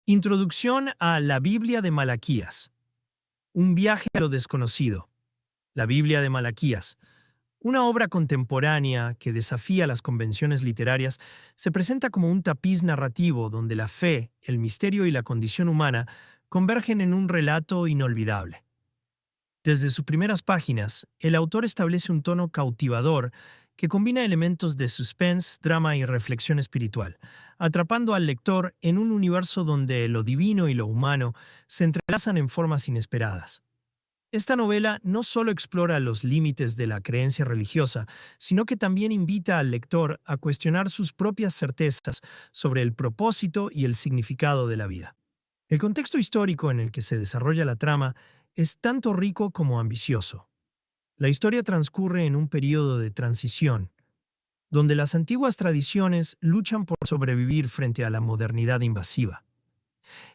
Introducción a la Biblia de Malaquías. Un viaje a lo desconocido. La Biblia de Malaquías. Una obra contemporánea que desafía las convenciones literarias, se presenta como un tapiz narrativo donde la fe, el misterio y la condición humana convergen en un relato inolvidable. Desde sus primeras páginas, el autor establece un tono cautivador que combina elementos de suspense, drama y reflexión espiritual, atrapando al lector en un universo donde lo divino y lo humano se entrelazan en formas inesperadas. Esta novela no solo explora los límites de la creencia religiosa, sino que también invita al lector a cuestionar sus propias certezas sobre el propósito y el significado de la vida. El contexto histórico en el que se desarrolla la trama es tanto rico como ambicioso. La historia transcurre en un periodo de transición, donde las antiguas tradiciones luchan por sobrevivir frente a la modernidad invasiva.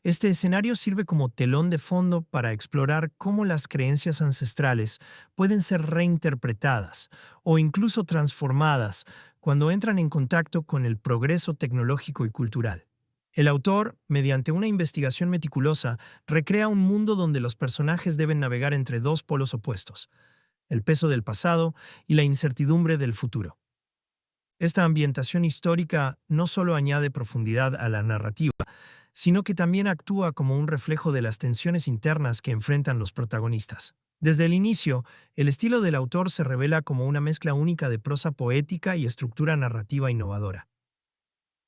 Este escenario sirve como telón de fondo para explorar cómo las creencias ancestrales pueden ser reinterpretadas o incluso transformadas cuando entran en contacto con el progreso tecnológico y cultural. El autor, mediante una investigación meticulosa, recrea un mundo donde los personajes deben navegar entre dos polos opuestos, el peso del pasado y la incertidumbre del futuro. Esta ambientación histórica no solo añade profundidad a la narrativa, sino que también actúa como un reflejo de las tensiones internas que enfrentan los protagonistas. Desde el inicio, el estilo del autor se revela como una mezcla única de prosa poética y estructura narrativa innovadora.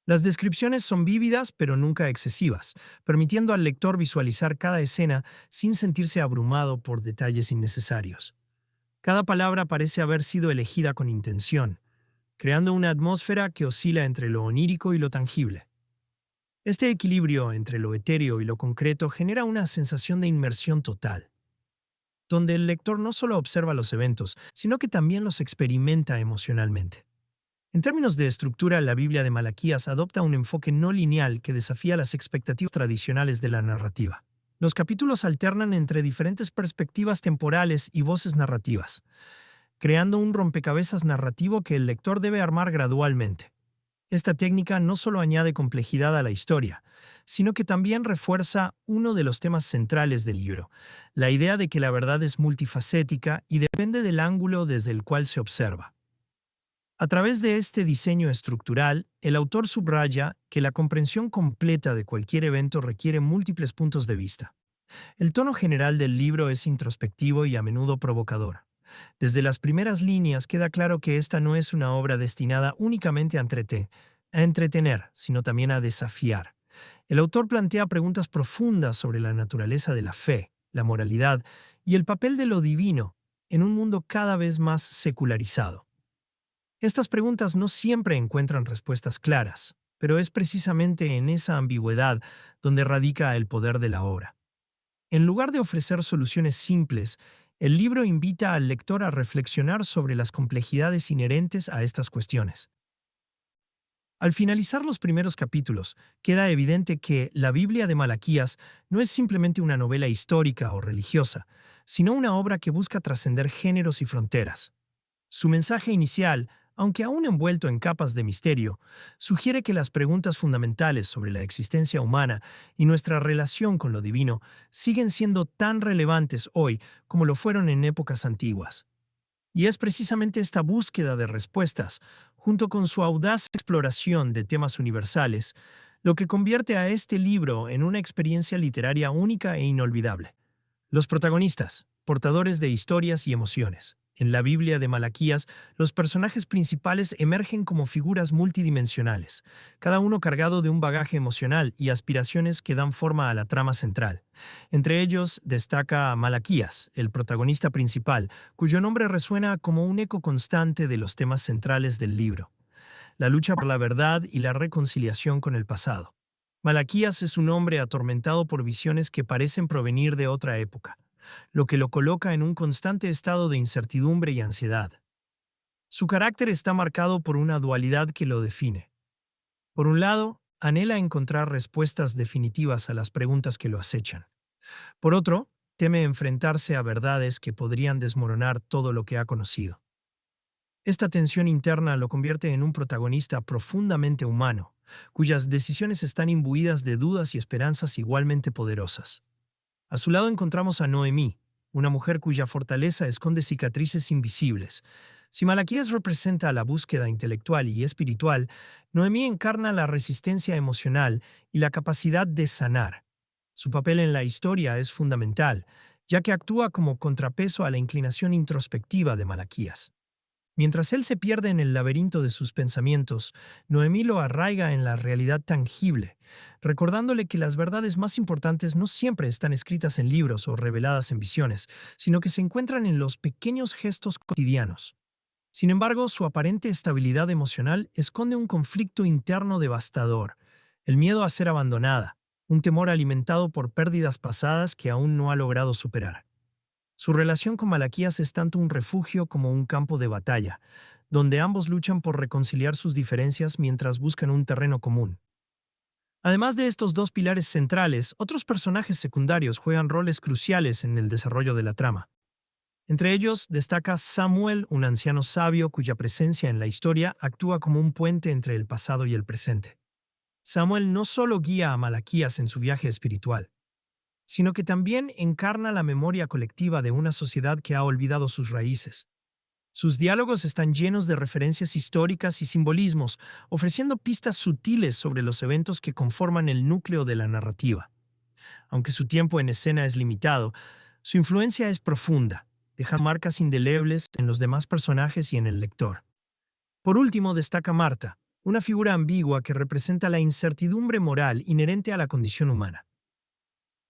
Las descripciones son vívidas pero nunca excesivas, permitiendo al lector visualizar cada escena sin sentirse abrumado por detalles innecesarios. Cada palabra parece haber sido elegida con intención, creando una atmósfera que oscila entre lo onírico y lo tangible. Este equilibrio entre lo etéreo y lo concreto genera una sensación de inmersión total, donde el lector no solo observa los eventos, sino que también los experimenta emocionalmente. En términos de estructura, la Biblia de Malaquías adopta un enfoque no lineal que desafía las expectativas tradicionales de la narrativa. Los capítulos alternan entre diferentes perspectivas temporales y voces narrativas, creando un rompecabezas narrativo que el lector debe armar gradualmente. Esta técnica no solo añade complejidad a la historia, sino que también refuerza uno de los temas centrales del libro, la idea de que la verdad es multifacética y depende del ángulo desde el cual se observa. A través de este diseño estructural, el autor subraya que la comprensión completa de cualquier evento requiere múltiples puntos de vista. El tono general del libro es introspectivo y a menudo provocador. Desde las primeras líneas queda claro que esta no es una obra destinada únicamente a entretener, sino también a desafiar. El autor plantea preguntas profundas sobre la naturaleza de la fe, la moralidad y el papel de lo divino en un mundo cada vez más secularizado. Estas preguntas no siempre encuentran respuestas claras, pero es precisamente en esa ambigüedad donde radica el poder de la obra. En lugar de ofrecer soluciones simples, el libro invita al lector a reflexionar sobre las complejidades inherentes a estas cuestiones. Al finalizar los primeros capítulos, queda evidente que la Biblia de Malaquías no es simplemente una novela histórica o religiosa, sino una obra que busca trascender géneros y fronteras. Su mensaje inicial, aunque aún envuelto en capas de misterio, sugiere que las preguntas fundamentales sobre la existencia humana y nuestra relación con lo divino siguen siendo tan relevantes hoy como lo fueron en épocas antiguas. Y es precisamente esta búsqueda de respuestas, junto con su audaz exploración de temas universales, lo que convierte a este libro en una experiencia literaria única e inolvidable. Los protagonistas, portadores de historias y emociones. En la Biblia de Malaquías, los personajes principales emergen como figuras multidimensionales, cada uno cargado de un bagaje emocional y aspiraciones que dan forma a la trama central. Entre ellos destaca Malaquías, el protagonista principal, cuyo nombre resuena como un eco constante de los temas centrales del libro: la lucha por la verdad y la reconciliación con el pasado. Malaquías es un hombre atormentado por visiones que parecen provenir de otra época, lo que lo coloca en un constante estado de incertidumbre y ansiedad. Su carácter está marcado por una dualidad que lo define. Por un lado, anhela encontrar respuestas definitivas a las preguntas que lo acechan. Por otro, teme enfrentarse a verdades que podrían desmoronar todo lo que ha conocido. Esta tensión interna lo convierte en un protagonista profundamente humano, cuyas decisiones están imbuidas de dudas y esperanzas igualmente poderosas. A su lado encontramos a Noemí, una mujer cuya fortaleza esconde cicatrices invisibles. Si Malaquías representa la búsqueda intelectual y espiritual, Noemí encarna la resistencia emocional y la capacidad de sanar. Su papel en la historia es fundamental, ya que actúa como contrapeso a la inclinación introspectiva de Malaquías. Mientras él se pierde en el laberinto de sus pensamientos, Noemí lo arraiga en la realidad tangible, recordándole que las verdades más importantes no siempre están escritas en libros o reveladas en visiones, sino que se encuentran en los pequeños gestos cotidianos. Sin embargo, su aparente estabilidad emocional esconde un conflicto interno devastador, el miedo a ser abandonada, un temor alimentado por pérdidas pasadas que aún no ha logrado superar. Su relación con Malaquías es tanto un refugio como un campo de batalla, donde ambos luchan por reconciliar sus diferencias mientras buscan un terreno común. Además de estos dos pilares centrales, otros personajes secundarios juegan roles cruciales en el desarrollo de la trama. Entre ellos destaca Samuel, un anciano sabio cuya presencia en la historia actúa como un puente entre el pasado y el presente. Samuel no solo guía a Malaquías en su viaje espiritual, sino que también encarna la memoria colectiva de una sociedad que ha olvidado sus raíces. Sus diálogos están llenos de referencias históricas y simbolismos, ofreciendo pistas sutiles sobre los eventos que conforman el núcleo de la narrativa. Aunque su tiempo en escena es limitado, su influencia es profunda, deja marcas indelebles en los demás personajes y en el lector. Por último, destaca Marta, una figura ambigua que representa la incertidumbre moral inherente a la condición humana.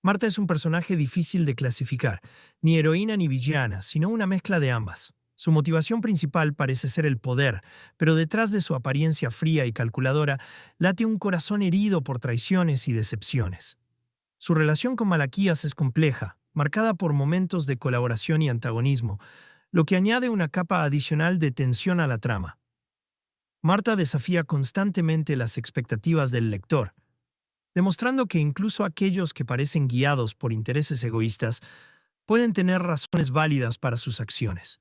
Marta es un personaje difícil de clasificar, ni heroína ni villana, sino una mezcla de ambas. Su motivación principal parece ser el poder, pero detrás de su apariencia fría y calculadora late un corazón herido por traiciones y decepciones. Su relación con Malaquías es compleja, marcada por momentos de colaboración y antagonismo, lo que añade una capa adicional de tensión a la trama. Marta desafía constantemente las expectativas del lector, demostrando que incluso aquellos que parecen guiados por intereses egoístas pueden tener razones válidas para sus acciones.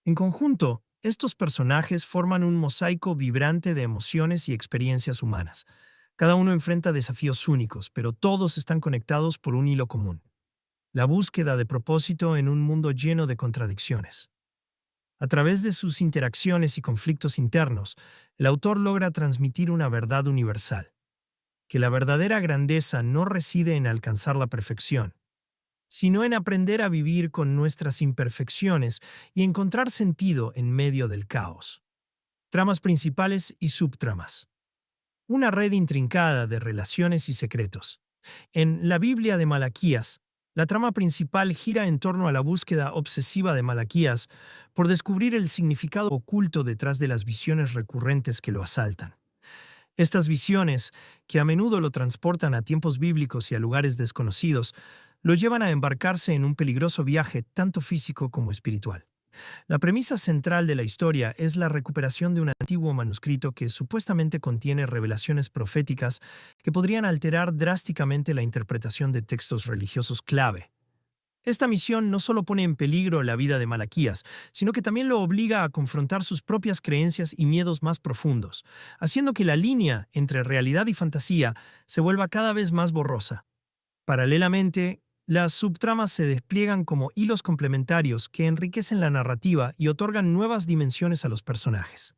En conjunto, estos personajes forman un mosaico vibrante de emociones y experiencias humanas. Cada uno enfrenta desafíos únicos, pero todos están conectados por un hilo común: la búsqueda de propósito en un mundo lleno de contradicciones. A través de sus interacciones y conflictos internos, el autor logra transmitir una verdad universal: que la verdadera grandeza no reside en alcanzar la perfección, sino en aprender a vivir con nuestras imperfecciones y encontrar sentido en medio del caos. Tramas principales y subtramas. Una red intrincada de relaciones y secretos. En la Biblia de Malaquías, la trama principal gira en torno a la búsqueda obsesiva de Malaquías por descubrir el significado oculto detrás de las visiones recurrentes que lo asaltan. Estas visiones, que a menudo lo transportan a tiempos bíblicos y a lugares desconocidos, lo llevan a embarcarse en un peligroso viaje tanto físico como espiritual. La premisa central de la historia es la recuperación de un antiguo manuscrito que supuestamente contiene revelaciones proféticas que podrían alterar drásticamente la interpretación de textos religiosos clave. Esta misión no solo pone en peligro la vida de Malaquías, sino que también lo obliga a confrontar sus propias creencias y miedos más profundos, haciendo que la línea entre realidad y fantasía se vuelva cada vez más borrosa. Paralelamente, las subtramas se despliegan como hilos complementarios que enriquecen la narrativa y otorgan nuevas dimensiones a los personajes.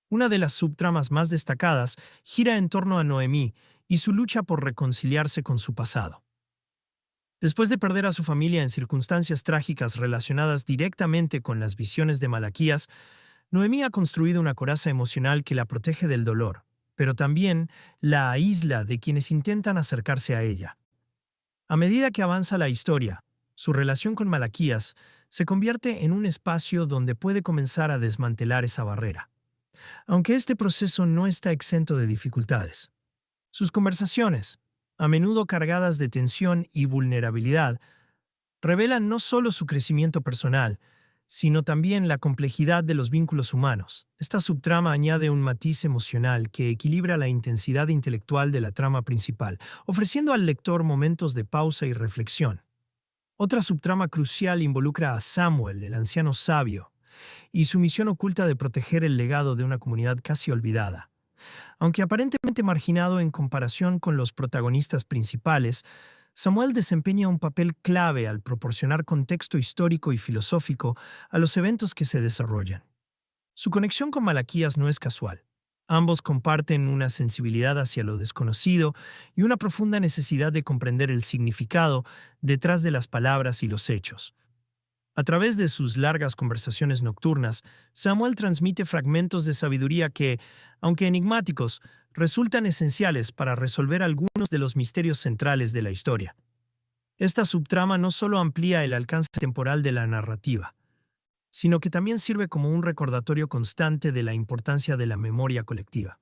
Una de las subtramas más destacadas gira en torno a Noemí y su lucha por reconciliarse con su pasado. Después de perder a su familia en circunstancias trágicas relacionadas directamente con las visiones de Malaquías, Noemí ha construido una coraza emocional que la protege del dolor, pero también la aísla de quienes intentan acercarse a ella. A medida que avanza la historia, su relación con Malaquías se convierte en un espacio donde puede comenzar a desmantelar esa barrera, aunque este proceso no está exento de dificultades. Sus conversaciones, a menudo cargadas de tensión y vulnerabilidad, revelan no solo su crecimiento personal, sino también la complejidad de los vínculos humanos. Esta subtrama añade un matiz emocional que equilibra la intensidad intelectual de la trama principal, ofreciendo al lector momentos de pausa y reflexión. Otra subtrama crucial involucra a Samuel, el anciano sabio, y su misión oculta de proteger el legado de una comunidad casi olvidada. Aunque aparentemente marginado en comparación con los protagonistas principales, Samuel desempeña un papel clave al proporcionar contexto histórico y filosófico a los eventos que se desarrollan. Su conexión con Malaquías no es casual. Ambos comparten una sensibilidad hacia lo desconocido y una profunda necesidad de comprender el significado detrás de las palabras y los hechos. A través de sus largas conversaciones nocturnas, Samuel transmite fragmentos de sabiduría que, aunque enigmáticos, resultan esenciales para resolver algunos de los misterios centrales de la historia. Esta subtrama no solo amplía el alcance temporal de la narrativa, sino que también sirve como un recordatorio constante de la importancia de la memoria colectiva.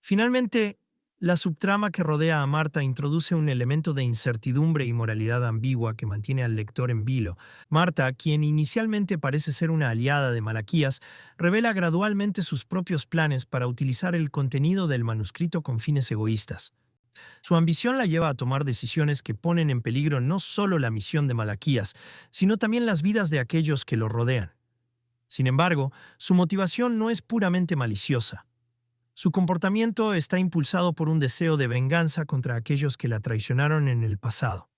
Finalmente, la subtrama que rodea a Marta introduce un elemento de incertidumbre y moralidad ambigua que mantiene al lector en vilo. Marta, quien inicialmente parece ser una aliada de Malaquías, revela gradualmente sus propios planes para utilizar el contenido del manuscrito con fines egoístas. Su ambición la lleva a tomar decisiones que ponen en peligro no solo la misión de Malaquías, sino también las vidas de aquellos que lo rodean. Sin embargo, su motivación no es puramente maliciosa. Su comportamiento está impulsado por un deseo de venganza contra aquellos que la traicionaron en el pasado.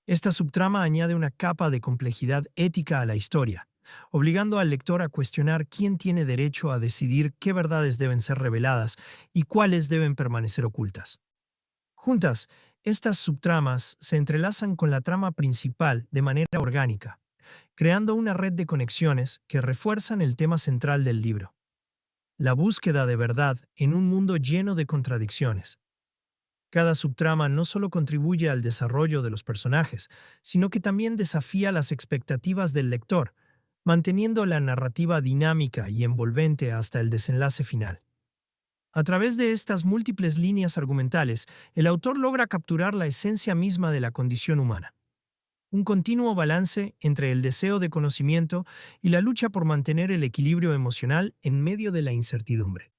Esta subtrama añade una capa de complejidad ética a la historia, obligando al lector a cuestionar quién tiene derecho a decidir qué verdades deben ser reveladas y cuáles deben permanecer ocultas. Juntas, estas subtramas se entrelazan con la trama principal de manera orgánica, creando una red de conexiones que refuerzan el tema central del libro: la búsqueda de verdad en un mundo lleno de contradicciones. Cada subtrama no solo contribuye al desarrollo de los personajes, sino que también desafía las expectativas del lector, manteniendo la narrativa dinámica y envolvente hasta el desenlace final. A través de estas múltiples líneas argumentales, el autor logra capturar la esencia misma de la condición humana: un continuo balance entre el deseo de conocimiento y la lucha por mantener el equilibrio emocional en medio de la incertidumbre.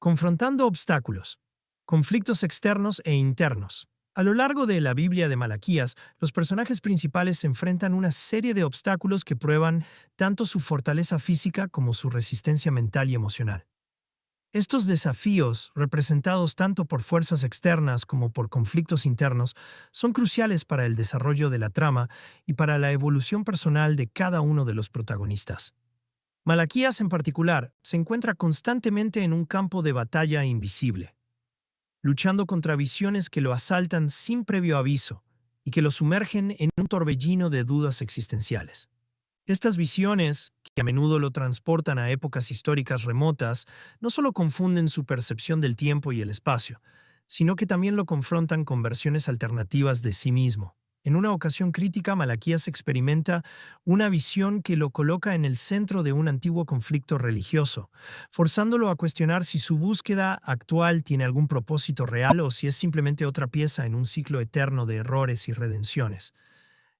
Confrontando obstáculos, conflictos externos e internos. A lo largo de la Biblia de Malaquías, los personajes principales se enfrentan una serie de obstáculos que prueban tanto su fortaleza física como su resistencia mental y emocional. Estos desafíos, representados tanto por fuerzas externas como por conflictos internos, son cruciales para el desarrollo de la trama y para la evolución personal de cada uno de los protagonistas. Malaquías, en particular, se encuentra constantemente en un campo de batalla invisible, luchando contra visiones que lo asaltan sin previo aviso y que lo sumergen en un torbellino de dudas existenciales. Estas visiones, que a menudo lo transportan a épocas históricas remotas, no solo confunden su percepción del tiempo y el espacio, sino que también lo confrontan con versiones alternativas de sí mismo. En una ocasión crítica, Malaquías experimenta una visión que lo coloca en el centro de un antiguo conflicto religioso, forzándolo a cuestionar si su búsqueda actual tiene algún propósito real o si es simplemente otra pieza en un ciclo eterno de errores y redenciones.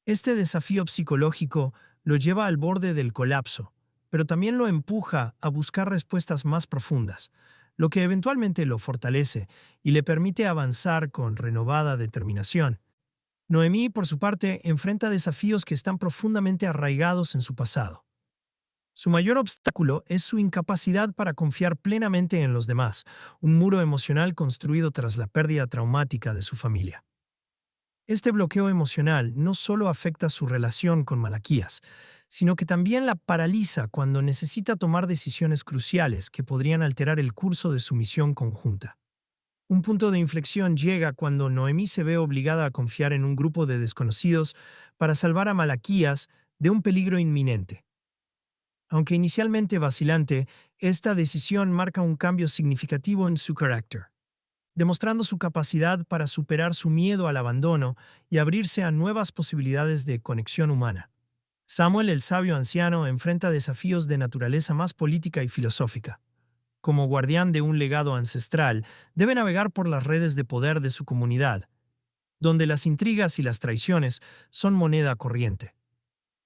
Este desafío psicológico lo lleva al borde del colapso, pero también lo empuja a buscar respuestas más profundas, lo que eventualmente lo fortalece y le permite avanzar con renovada determinación. Noemí, por su parte, enfrenta desafíos que están profundamente arraigados en su pasado. Su mayor obstáculo es su incapacidad para confiar plenamente en los demás, un muro emocional construido tras la pérdida traumática de su familia. Este bloqueo emocional no solo afecta su relación con Malaquías, sino que también la paraliza cuando necesita tomar decisiones cruciales que podrían alterar el curso de su misión conjunta. Un punto de inflexión llega cuando Noemí se ve obligada a confiar en un grupo de desconocidos para salvar a Malaquías de un peligro inminente. Aunque inicialmente vacilante, esta decisión marca un cambio significativo en su carácter, demostrando su capacidad para superar su miedo al abandono y abrirse a nuevas posibilidades de conexión humana. Samuel, el sabio anciano, enfrenta desafíos de naturaleza más política y filosófica. Como guardián de un legado ancestral, debe navegar por las redes de poder de su comunidad, donde las intrigas y las traiciones son moneda corriente.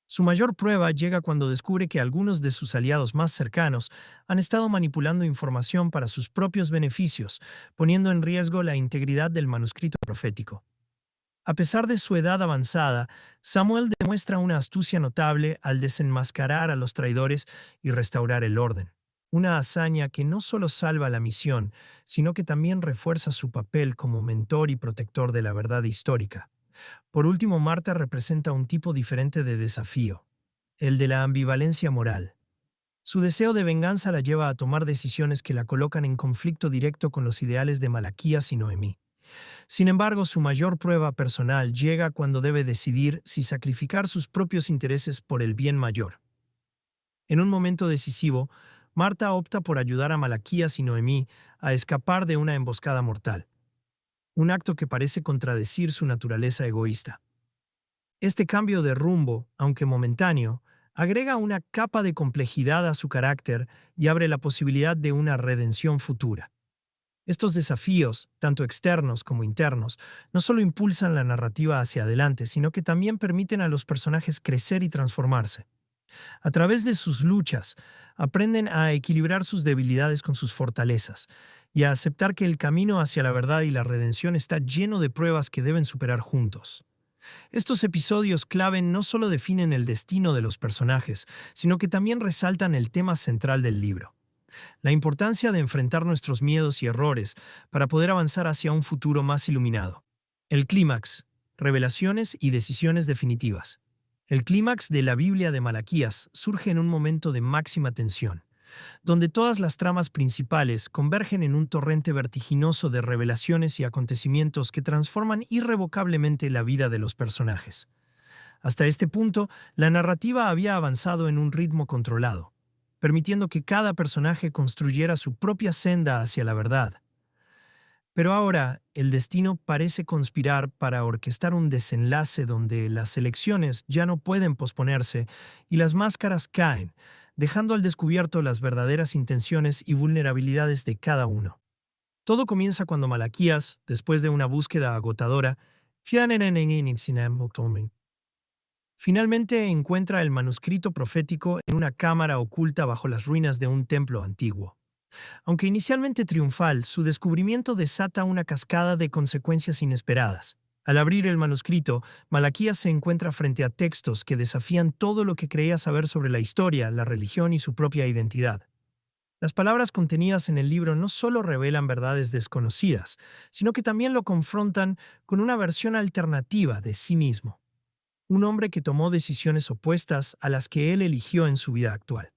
Su mayor prueba llega cuando descubre que algunos de sus aliados más cercanos han estado manipulando información para sus propios beneficios, poniendo en riesgo la integridad del manuscrito profético. A pesar de su edad avanzada, Samuel demuestra una astucia notable al desenmascarar a los traidores y restaurar el orden. una hazaña que no solo salva la misión, sino que también refuerza su papel como mentor y protector de la verdad histórica. Por último, Marta representa un tipo diferente de desafío, el de la ambivalencia moral. Su deseo de venganza la lleva a tomar decisiones que la colocan en conflicto directo con los ideales de Malaquías y Noemí. Sin embargo, su mayor prueba personal llega cuando debe decidir si sacrificar sus propios intereses por el bien mayor. En un momento decisivo, Marta opta por ayudar a Malaquías y Noemí a escapar de una emboscada mortal, un acto que parece contradecir su naturaleza egoísta. Este cambio de rumbo, aunque momentáneo, agrega una capa de complejidad a su carácter y abre la posibilidad de una redención futura. Estos desafíos, tanto externos como internos, no solo impulsan la narrativa hacia adelante, sino que también permiten a los personajes crecer y transformarse. A través de sus luchas, aprenden a equilibrar sus debilidades con sus fortalezas y a aceptar que el camino hacia la verdad y la redención está lleno de pruebas que deben superar juntos. Estos episodios clave no solo definen el destino de los personajes, sino que también resaltan el tema central del libro: la importancia de enfrentar nuestros miedos y errores para poder avanzar hacia un futuro más iluminado. El clímax: revelaciones y decisiones definitivas. El clímax de la Biblia de Malaquías surge en un momento de máxima tensión, donde todas las tramas principales convergen en un torrente vertiginoso de revelaciones y acontecimientos que transforman irrevocablemente la vida de los personajes. Hasta este punto, la narrativa había avanzado en un ritmo controlado, permitiendo que cada personaje construyera su propia senda hacia la verdad. Pero ahora, el destino parece conspirar para orquestar un desenlace donde las elecciones ya no pueden posponerse y las máscaras caen, dejando al descubierto las verdaderas intenciones y vulnerabilidades de cada uno. Todo comienza cuando Malaquías, después de una búsqueda agotadora, finalmente encuentra el manuscrito profético en una cámara oculta bajo las ruinas de un templo antiguo. Aunque inicialmente triunfal, su descubrimiento desata una cascada de consecuencias inesperadas. Al abrir el manuscrito, Malaquías se encuentra frente a textos que desafían todo lo que creía saber sobre la historia, la religión y su propia identidad. Las palabras contenidas en el libro no solo revelan verdades desconocidas, sino que también lo confrontan con una versión alternativa de sí mismo, un hombre que tomó decisiones opuestas a las que él eligió en su vida actual.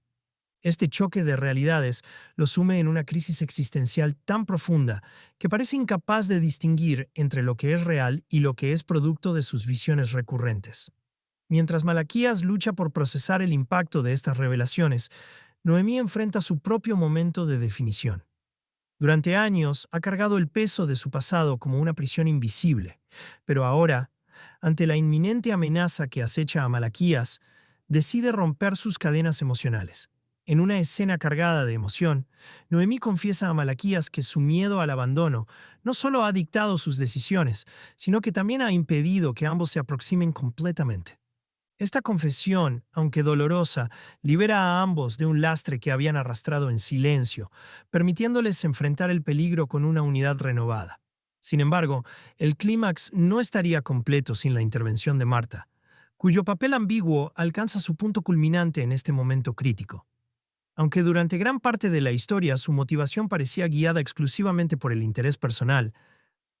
Este choque de realidades lo sume en una crisis existencial tan profunda que parece incapaz de distinguir entre lo que es real y lo que es producto de sus visiones recurrentes. Mientras Malaquías lucha por procesar el impacto de estas revelaciones, Noemí enfrenta su propio momento de definición. Durante años ha cargado el peso de su pasado como una prisión invisible, pero ahora, ante la inminente amenaza que acecha a Malaquías, decide romper sus cadenas emocionales. En una escena cargada de emoción, Noemí confiesa a Malaquías que su miedo al abandono no solo ha dictado sus decisiones, sino que también ha impedido que ambos se aproximen completamente. Esta confesión, aunque dolorosa, libera a ambos de un lastre que habían arrastrado en silencio, permitiéndoles enfrentar el peligro con una unidad renovada. Sin embargo, el clímax no estaría completo sin la intervención de Marta, cuyo papel ambiguo alcanza su punto culminante en este momento crítico. Aunque durante gran parte de la historia su motivación parecía guiada exclusivamente por el interés personal,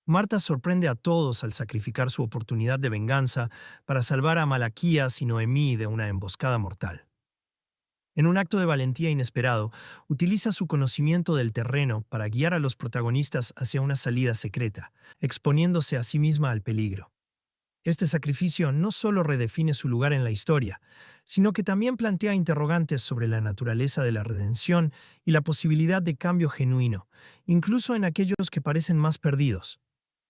Marta sorprende a todos al sacrificar su oportunidad de venganza para salvar a Malaquías y Noemí de una emboscada mortal. En un acto de valentía inesperado, utiliza su conocimiento del terreno para guiar a los protagonistas hacia una salida secreta, exponiéndose a sí misma al peligro. Este sacrificio no solo redefine su lugar en la historia, sino que también plantea interrogantes sobre la naturaleza de la redención y la posibilidad de cambio genuino, incluso en aquellos que parecen más perdidos.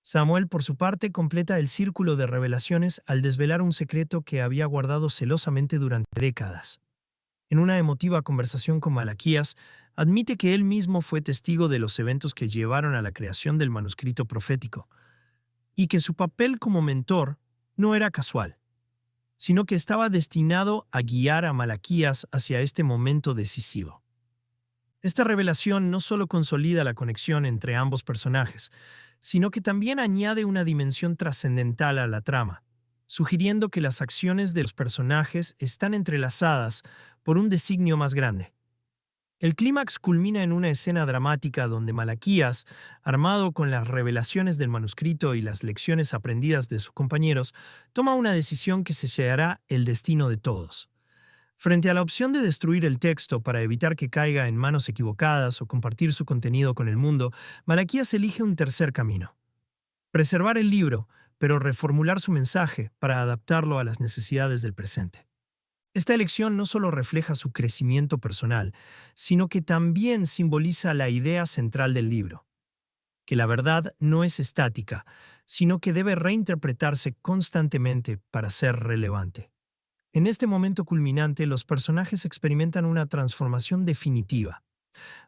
Samuel, por su parte, completa el círculo de revelaciones al desvelar un secreto que había guardado celosamente durante décadas. En una emotiva conversación con Malaquías, admite que él mismo fue testigo de los eventos que llevaron a la creación del manuscrito profético, y que su papel como mentor no era casual, sino que estaba destinado a guiar a Malaquías hacia este momento decisivo. Esta revelación no solo consolida la conexión entre ambos personajes, sino que también añade una dimensión trascendental a la trama, sugiriendo que las acciones de los personajes están entrelazadas por un designio más grande. El clímax culmina en una escena dramática donde Malaquías, armado con las revelaciones del manuscrito y las lecciones aprendidas de sus compañeros, toma una decisión que sellará el destino de todos. Frente a la opción de destruir el texto para evitar que caiga en manos equivocadas o compartir su contenido con el mundo, Malaquías elige un tercer camino: preservar el libro, pero reformular su mensaje para adaptarlo a las necesidades del presente. Esta elección no solo refleja su crecimiento personal, sino que también simboliza la idea central del libro, que la verdad no es estática, sino que debe reinterpretarse constantemente para ser relevante. En este momento culminante, los personajes experimentan una transformación definitiva.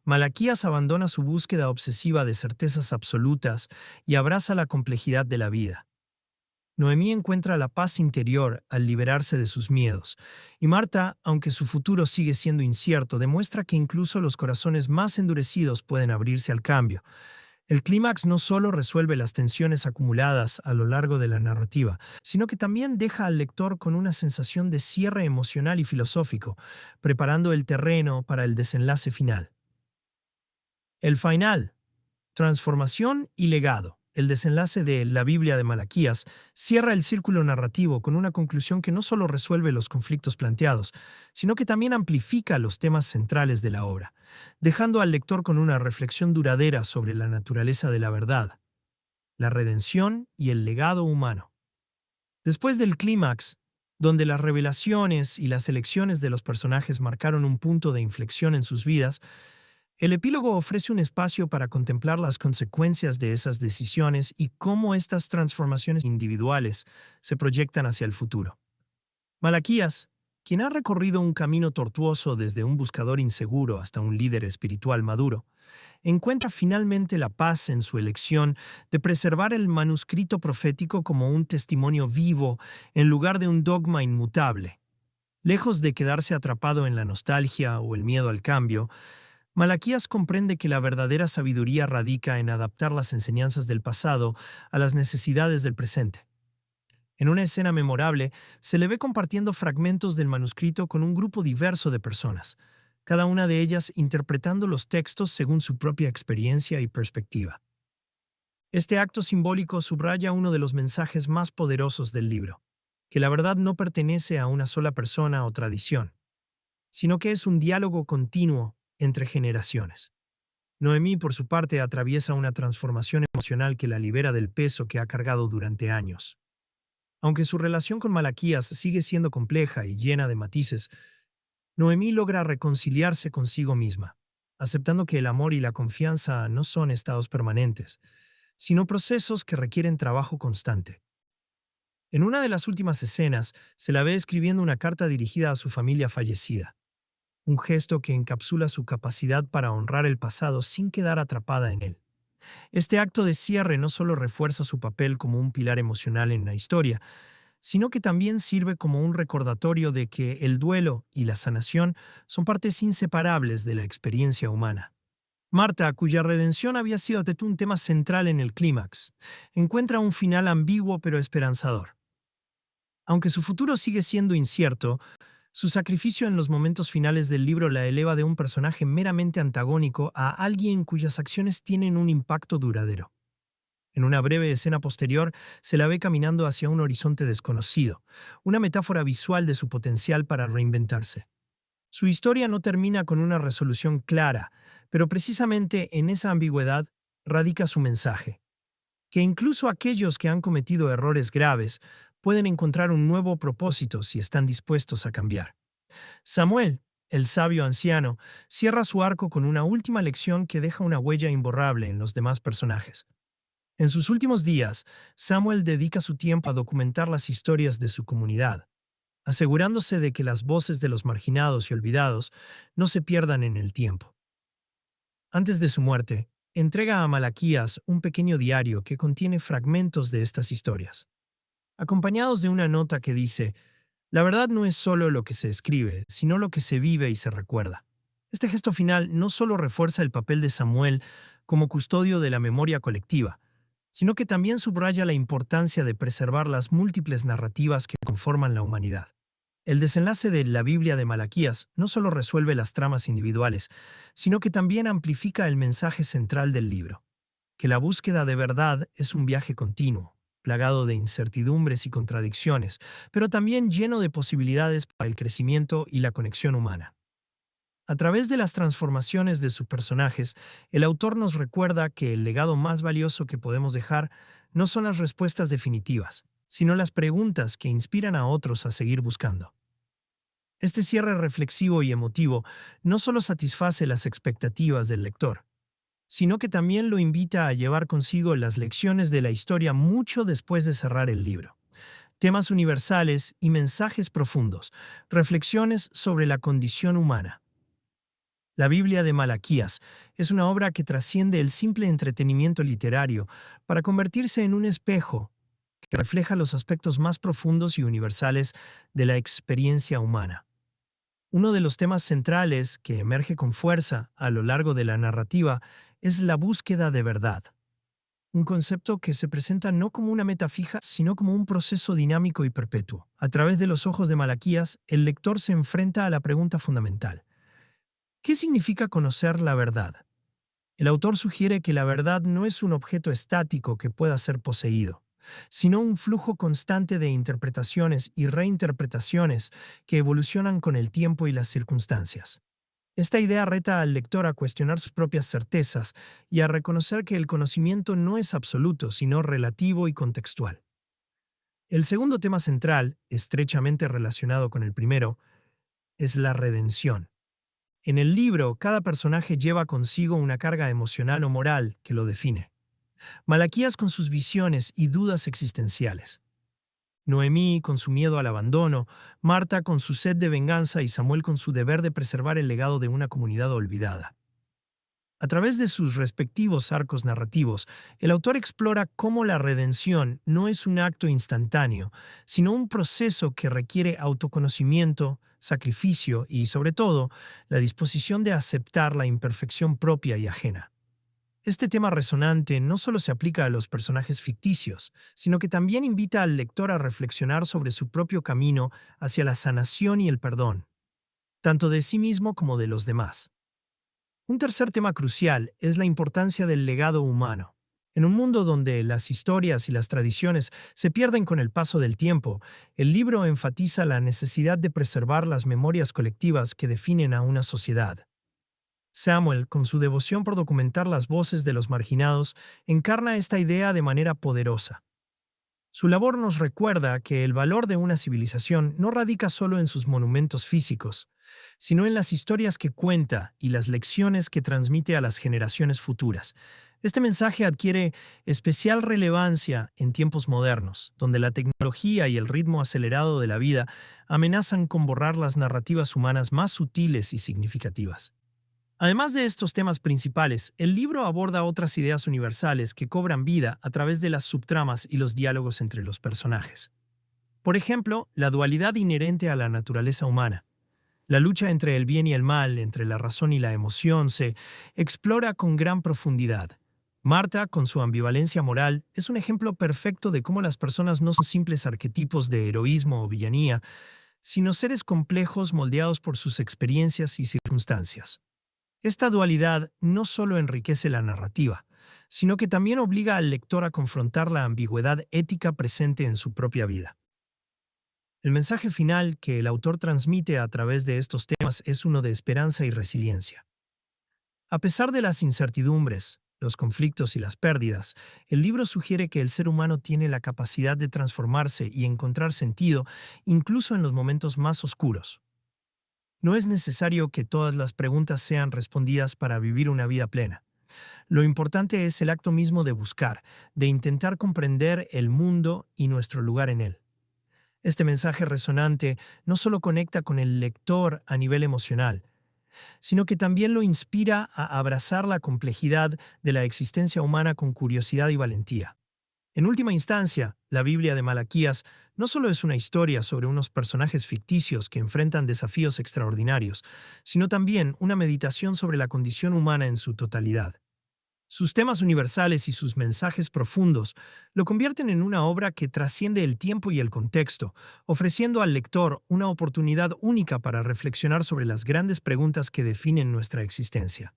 Malaquías abandona su búsqueda obsesiva de certezas absolutas y abraza la complejidad de la vida. Noemí encuentra la paz interior al liberarse de sus miedos, y Marta, aunque su futuro sigue siendo incierto, demuestra que incluso los corazones más endurecidos pueden abrirse al cambio. El clímax no solo resuelve las tensiones acumuladas a lo largo de la narrativa, sino que también deja al lector con una sensación de cierre emocional y filosófico, preparando el terreno para el desenlace final. El final, transformación y legado. El desenlace de la Biblia de Malaquías cierra el círculo narrativo con una conclusión que no solo resuelve los conflictos planteados, sino que también amplifica los temas centrales de la obra, dejando al lector con una reflexión duradera sobre la naturaleza de la verdad, la redención y el legado humano. Después del clímax, donde las revelaciones y las elecciones de los personajes marcaron un punto de inflexión en sus vidas, el epílogo ofrece un espacio para contemplar las consecuencias de esas decisiones y cómo estas transformaciones individuales se proyectan hacia el futuro. Malaquías, quien ha recorrido un camino tortuoso desde un buscador inseguro hasta un líder espiritual maduro, encuentra finalmente la paz en su elección de preservar el manuscrito profético como un testimonio vivo en lugar de un dogma inmutable. Lejos de quedarse atrapado en la nostalgia o el miedo al cambio, Malaquías comprende que la verdadera sabiduría radica en adaptar las enseñanzas del pasado a las necesidades del presente. En una escena memorable, se le ve compartiendo fragmentos del manuscrito con un grupo diverso de personas, cada una de ellas interpretando los textos según su propia experiencia y perspectiva. Este acto simbólico subraya uno de los mensajes más poderosos del libro: que la verdad no pertenece a una sola persona o tradición, sino que es un diálogo continuo entre generaciones. Noemí, por su parte, atraviesa una transformación emocional que la libera del peso que ha cargado durante años. Aunque su relación con Malaquías sigue siendo compleja y llena de matices, Noemí logra reconciliarse consigo misma, aceptando que el amor y la confianza no son estados permanentes, sino procesos que requieren trabajo constante. En una de las últimas escenas, se la ve escribiendo una carta dirigida a su familia fallecida, un gesto que encapsula su capacidad para honrar el pasado sin quedar atrapada en él. Este acto de cierre no solo refuerza su papel como un pilar emocional en la historia, sino que también sirve como un recordatorio de que el duelo y la sanación son partes inseparables de la experiencia humana. Marta, cuya redención había sido un tema central en el clímax, encuentra un final ambiguo pero esperanzador. Aunque su futuro sigue siendo incierto, su sacrificio en los momentos finales del libro la eleva de un personaje meramente antagónico a alguien cuyas acciones tienen un impacto duradero. En una breve escena posterior, se la ve caminando hacia un horizonte desconocido, una metáfora visual de su potencial para reinventarse. Su historia no termina con una resolución clara, pero precisamente en esa ambigüedad radica su mensaje: que incluso aquellos que han cometido errores graves pueden encontrar un nuevo propósito si están dispuestos a cambiar. Samuel, el sabio anciano, cierra su arco con una última lección que deja una huella imborrable en los demás personajes. En sus últimos días, Samuel dedica su tiempo a documentar las historias de su comunidad, asegurándose de que las voces de los marginados y olvidados no se pierdan en el tiempo. Antes de su muerte, entrega a Malaquías un pequeño diario que contiene fragmentos de estas historias, acompañados de una nota que dice: la verdad no es solo lo que se escribe, sino lo que se vive y se recuerda. Este gesto final no solo refuerza el papel de Samuel como custodio de la memoria colectiva, sino que también subraya la importancia de preservar las múltiples narrativas que conforman la humanidad. El desenlace de la Biblia de Malaquías no solo resuelve las tramas individuales, sino que también amplifica el mensaje central del libro, que la búsqueda de verdad es un viaje continuo, plagado de incertidumbres y contradicciones, pero también lleno de posibilidades para el crecimiento y la conexión humana. A través de las transformaciones de sus personajes, el autor nos recuerda que el legado más valioso que podemos dejar no son las respuestas definitivas, sino las preguntas que inspiran a otros a seguir buscando. Este cierre reflexivo y emotivo no solo satisface las expectativas del lector, sino que también lo invita a llevar consigo las lecciones de la historia mucho después de cerrar el libro. Temas universales y mensajes profundos, reflexiones sobre la condición humana. La Biblia de Malaquías es una obra que trasciende el simple entretenimiento literario para convertirse en un espejo que refleja los aspectos más profundos y universales de la experiencia humana. Uno de los temas centrales que emerge con fuerza a lo largo de la narrativa es la búsqueda de verdad, un concepto que se presenta no como una meta fija, sino como un proceso dinámico y perpetuo. A través de los ojos de Malaquías, el lector se enfrenta a la pregunta fundamental: ¿qué significa conocer la verdad? El autor sugiere que la verdad no es un objeto estático que pueda ser poseído, sino un flujo constante de interpretaciones y reinterpretaciones que evolucionan con el tiempo y las circunstancias. Esta idea reta al lector a cuestionar sus propias certezas y a reconocer que el conocimiento no es absoluto, sino relativo y contextual. El segundo tema central, estrechamente relacionado con el primero, es la redención. En el libro, cada personaje lleva consigo una carga emocional o moral que lo define. Malaquías con sus visiones y dudas existenciales. Noemí con su miedo al abandono, Marta con su sed de venganza y Samuel con su deber de preservar el legado de una comunidad olvidada. A través de sus respectivos arcos narrativos, el autor explora cómo la redención no es un acto instantáneo, sino un proceso que requiere autoconocimiento, sacrificio y, sobre todo, la disposición de aceptar la imperfección propia y ajena. Este tema resonante no solo se aplica a los personajes ficticios, sino que también invita al lector a reflexionar sobre su propio camino hacia la sanación y el perdón, tanto de sí mismo como de los demás. Un tercer tema crucial es la importancia del legado humano. En un mundo donde las historias y las tradiciones se pierden con el paso del tiempo, el libro enfatiza la necesidad de preservar las memorias colectivas que definen a una sociedad. Samuel, con su devoción por documentar las voces de los marginados, encarna esta idea de manera poderosa. Su labor nos recuerda que el valor de una civilización no radica solo en sus monumentos físicos, sino en las historias que cuenta y las lecciones que transmite a las generaciones futuras. Este mensaje adquiere especial relevancia en tiempos modernos, donde la tecnología y el ritmo acelerado de la vida amenazan con borrar las narrativas humanas más sutiles y significativas. Además de estos temas principales, el libro aborda otras ideas universales que cobran vida a través de las subtramas y los diálogos entre los personajes. Por ejemplo, la dualidad inherente a la naturaleza humana. La lucha entre el bien y el mal, entre la razón y la emoción, se explora con gran profundidad. Marta, con su ambivalencia moral, es un ejemplo perfecto de cómo las personas no son simples arquetipos de heroísmo o villanía, sino seres complejos moldeados por sus experiencias y circunstancias. Esta dualidad no solo enriquece la narrativa, sino que también obliga al lector a confrontar la ambigüedad ética presente en su propia vida. El mensaje final que el autor transmite a través de estos temas es uno de esperanza y resiliencia. A pesar de las incertidumbres, los conflictos y las pérdidas, el libro sugiere que el ser humano tiene la capacidad de transformarse y encontrar sentido incluso en los momentos más oscuros. No es necesario que todas las preguntas sean respondidas para vivir una vida plena. Lo importante es el acto mismo de buscar, de intentar comprender el mundo y nuestro lugar en él. Este mensaje resonante no solo conecta con el lector a nivel emocional, sino que también lo inspira a abrazar la complejidad de la existencia humana con curiosidad y valentía. En última instancia, la Biblia de Malaquías no solo es una historia sobre unos personajes ficticios que enfrentan desafíos extraordinarios, sino también una meditación sobre la condición humana en su totalidad. Sus temas universales y sus mensajes profundos lo convierten en una obra que trasciende el tiempo y el contexto, ofreciendo al lector una oportunidad única para reflexionar sobre las grandes preguntas que definen nuestra existencia.